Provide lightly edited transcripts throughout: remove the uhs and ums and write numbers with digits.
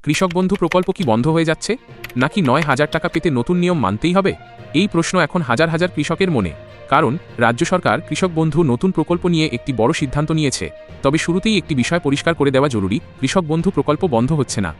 কৃষক বন্ধু প্রকল্প কি বন্ধ হয়ে যাচ্ছে, নাকি ৯,০০০ টাকা পেতে নতুন নিয়ম মানতেই হবে? এই প্রশ্ন এখন হাজার হাজার কৃষকের মনে। কারণ রাজ্য সরকার কৃষক বন্ধু নতুন প্রকল্প নিয়ে একটি বড় সিদ্ধান্ত নিয়েছে। তবে শুরুতেই একটি বিষয় পরিষ্কার করে দেওয়া জরুরি, কৃষক বন্ধু প্রকল্প বন্ধ হচ্ছে না,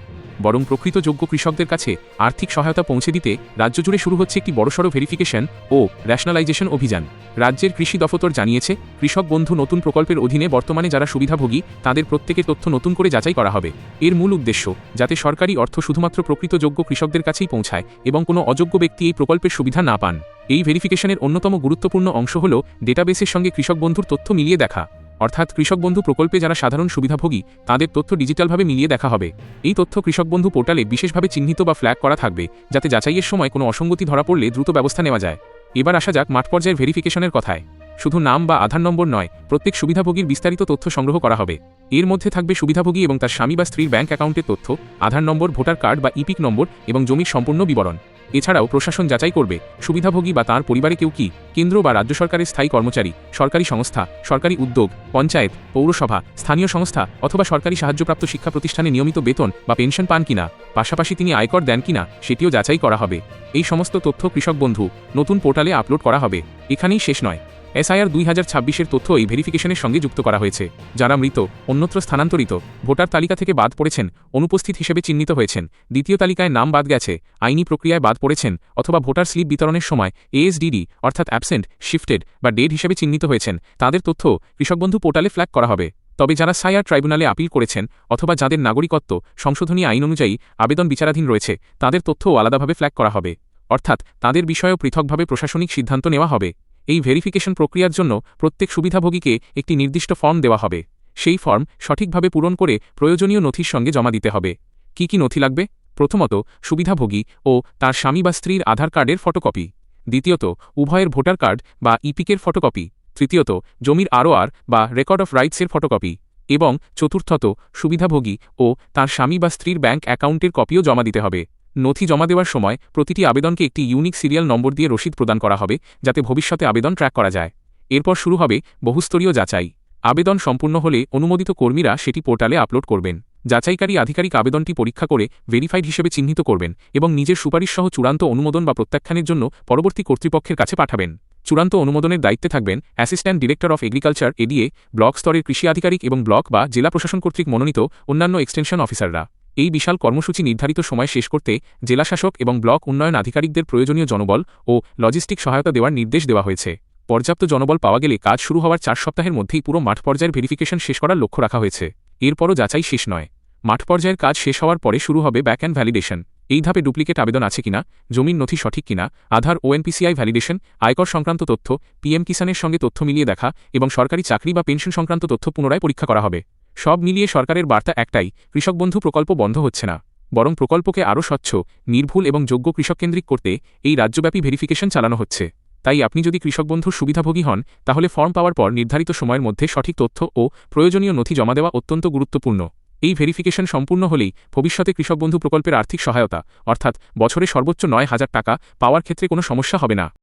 বরং প্রকৃত যোগ্য কৃষকদের কাছে আর্থিক সহায়তা পৌঁছে দিতে রাজ্য জুড়ে শুরু হচ্ছে একটি বড়সড় ভেরিফিকেশন ও র্যাশনালাইজেশন অভিযান। রাজ্যের কৃষি দফতর জানিয়েছে, কৃষক বন্ধু নতুন প্রকল্পের অধীনে বর্তমানে যারা সুবিধাভোগী তাদের প্রত্যেকের তথ্য নতুন করে যাচাই করা হবে। এর মূল উদ্দেশ্য যাতে সরকারি অর্থ শুধুমাত্র প্রকৃত যোগ্য কৃষকদের কাছেই পৌঁছায় এবং কোনো অযোগ্য ব্যক্তি এই প্রকল্পের সুবিধা না পান। এই ভেরিফিকেশনের অন্যতম গুরুত্বপূর্ণ অংশ হল ডেটাবেসের সঙ্গে কৃষক বন্ধুর তথ্য মিলিয়ে দেখা। অর্থাৎ কৃষক বন্ধু প্রকল্পে যারা সাধারণ সুবিধাভোগী তাদের তথ্য ডিজিটালভাবে মিলিয়ে দেখা হবে। এই তথ্য কৃষক বন্ধু পোর্টালে বিশেষভাবে চিহ্নিত বা ফ্ল্যাগ করা থাকবে, যাতে যাচাইয়ের সময় কোনো অসঙ্গতি ধরা পড়লে দ্রুত ব্যবস্থা নেওয়া যায়। এবার আসা যাক মাঠ পর্যায়ের ভেরিফিকেশনের কথায়। শুধু নাম বা আধার নম্বর নয়, প্রত্যেক সুবিধাভোগীর বিস্তারিত তথ্য সংগ্রহ করা হবে। এর মধ্যে থাকবে সুবিধাভোগী এবং তার স্বামী বা স্ত্রীর ব্যাংক অ্যাকাউন্টের তথ্য, আধার নম্বর, ভোটার কার্ড বা ইপিক নম্বর এবং জমির সম্পূর্ণ বিবরণ। এছাড়াও প্রশাসন যাচাই করবে সুবিধাভোগী বা তাঁর পরিবারে কেউ কি কেন্দ্র বা রাজ্য সরকারের স্থায়ী কর্মচারী, সরকারি সংস্থা, সরকারি উদ্যোগ, পঞ্চায়েত, পৌরসভা, স্থানীয় সংস্থা অথবা সরকারি সাহায্যপ্রাপ্ত শিক্ষা প্রতিষ্ঠানে নিয়মিত বেতন বা পেনশন পান কিনা, পাশাপাশি তিনি আয়কর দেন কিনা সেটিও যাচাই করা হবে। এই সমস্ত তথ্য কৃষক বন্ধু নতুন পোর্টালে আপলোড করা হবে। এখানেই শেষ নয়, SIR 2026-এর তথ্য এই ভেরিফিকেশনের সঙ্গে যুক্ত করা হয়েছে। যারা মৃত, অন্যত্র স্থানান্তরিত, ভোটার তালিকা থেকে বাদ পড়েছেন, অনুপস্থিত হিসেবে চিহ্নিত হয়েছেন, দ্বিতীয় তালিকায় নাম বাদ গেছে, আইনি প্রক্রিয়ায় বাদ পড়েছেন অথবা ভোটার স্লিপ বিতরণের সময় ASDD অর্থাৎ অ্যাবসেন্ট, শিফটেড বা ডেড হিসেবে চিহ্নিত হয়েছেন, তাদের তথ্য কৃষকবন্ধু পোর্টালে ফ্ল্যাগ করা হবে। তবে যারা SIR ট্রাইব্যুনালে আপিল করেছেন অথবা যাদের নাগরিকত্ব সংশোধনী আইন অনুযায়ী আবেদন বিচারাধীন রয়েছে, তাদের তথ্যও আলাদাভাবে ফ্ল্যাগ করা হবে। অর্থাৎ তাদের বিষয়েও পৃথকভাবে প্রশাসনিক সিদ্ধান্ত নেওয়া হবে। এই ভেরিফিকেশন প্রক্রিয়ার জন্য প্রত্যেক সুবিধাভোগীকে একটি নির্দিষ্ট ফর্ম দেওয়া হবে। সেই ফর্ম সঠিকভাবে পূরণ করে প্রয়োজনীয় নথির সঙ্গে জমা দিতে হবে। কি কি নথি লাগবে? প্রথমত, সুবিধাভোগী ও তার স্বামী বা স্ত্রীর আধার কার্ডের ফটোকপি। দ্বিতীয়ত, উভয়ের ভোটার কার্ড বা ইপিকের ফটোকপি। তৃতীয়ত, জমির ROR বা রেকর্ড অফ রাইটসের ফটোকপি। এবং চতুর্থত, সুবিধাভোগী ও তার স্বামী বা স্ত্রীর ব্যাংক অ্যাকাউন্টের কপিও জমা দিতে হবে। নথি জমা দেওয়ার সময় প্রতিটি আবেদনকে একটি ইউনিক সিরিয়াল নম্বর দিয়ে রসিদ প্রদান করা হবে, যাতে ভবিষ্যতে আবেদন ট্র্যাক করা যায়। এরপর শুরু হবে বহুস্তরীয় যাচাই। আবেদন সম্পূর্ণ হলে অনুমোদিত কর্মীরা সেটি পোর্টালে আপলোড করবেন। যাচাইকারী আধিকারিক আবেদনটি পরীক্ষা করে ভেরিফাইড হিসেবে চিহ্নিত করবেন এবং নিজের সুপারিশ সহ চূড়ান্ত অনুমোদন বা প্রত্যাখ্যানের জন্য পরবর্তী কর্তৃপক্ষের কাছে পাঠাবেন। চূড়ান্ত অনুমোদনের দায়িত্বে থাকবেন assistant director of agriculture ADA, block স্তরের কৃষি আধিকারিক এবং ব্লক বা জেলা প্রশাসন কর্তৃক মনোনীত অন্যান্য এক্সটেনশন অফিসাররা। এই বিশাল কর্মসূচি নির্ধারিত সময় শেষ করতে জেলাশাসক এবং ব্লক উন্নয়ন আধিকারিকদের প্রয়োজনীয় জনবল ও লজিস্টিক সহায়তা দেওয়ার নির্দেশ দেওয়া হয়েছে। পর্যাপ্ত জনবল পাওয়া গেলে কাজ শুরু হওয়ার 4 সপ্তাহের মধ্যেই পুরো মাঠ পর্যায়ের ভেরিফিকেশন শেষ করার লক্ষ্য রাখা হয়েছে। এরপরও যাচাই শেষ নয়। মাঠ পর্যায়ের কাজ শেষ হওয়ার পরে শুরু হবে ব্যাক অ্যান্ড ভ্যালিডেশন। এই ধাপে ডুপ্লিকেট আবেদন আছে কিনা, জমির নথি সঠিক কিনা, আধার ও NPCI ভ্যালিডেশন, আয়কর সংক্রান্ত তথ্য, PM কিষানের সঙ্গে তথ্য মিলিয়ে দেখা এবং সরকারি চাকরি বা পেনশন সংক্রান্ত তথ্য পুনরায় পরীক্ষা করা হবে। সব মিলিয়ে সরকারের বার্তা একটাই, কৃষক বন্ধু প্রকল্প বন্ধ হচ্ছে না, বরং প্রকল্পকে আরও স্বচ্ছ, নির্ভুল এবং যোগ্য কৃষককেন্দ্রিক করতে এই রাজ্যব্যাপী ভেরিফিকেশন চালানো হচ্ছে। তাই আপনি যদি কৃষক বন্ধুর সুবিধাভোগী হন, তাহলে ফর্ম পাওয়ার পর নির্ধারিত সময়ের মধ্যে সঠিক তথ্য ও প্রয়োজনীয় নথি জমা দেওয়া অত্যন্ত গুরুত্বপূর্ণ। এই ভেরিফিকেশন সম্পূর্ণ হলেই ভবিষ্যতে কৃষক বন্ধু প্রকল্পের আর্থিক সহায়তা অর্থাৎ বছরে সর্বোচ্চ ৯,০০০ টাকা পাওয়ার ক্ষেত্রে কোনো সমস্যা হবে না।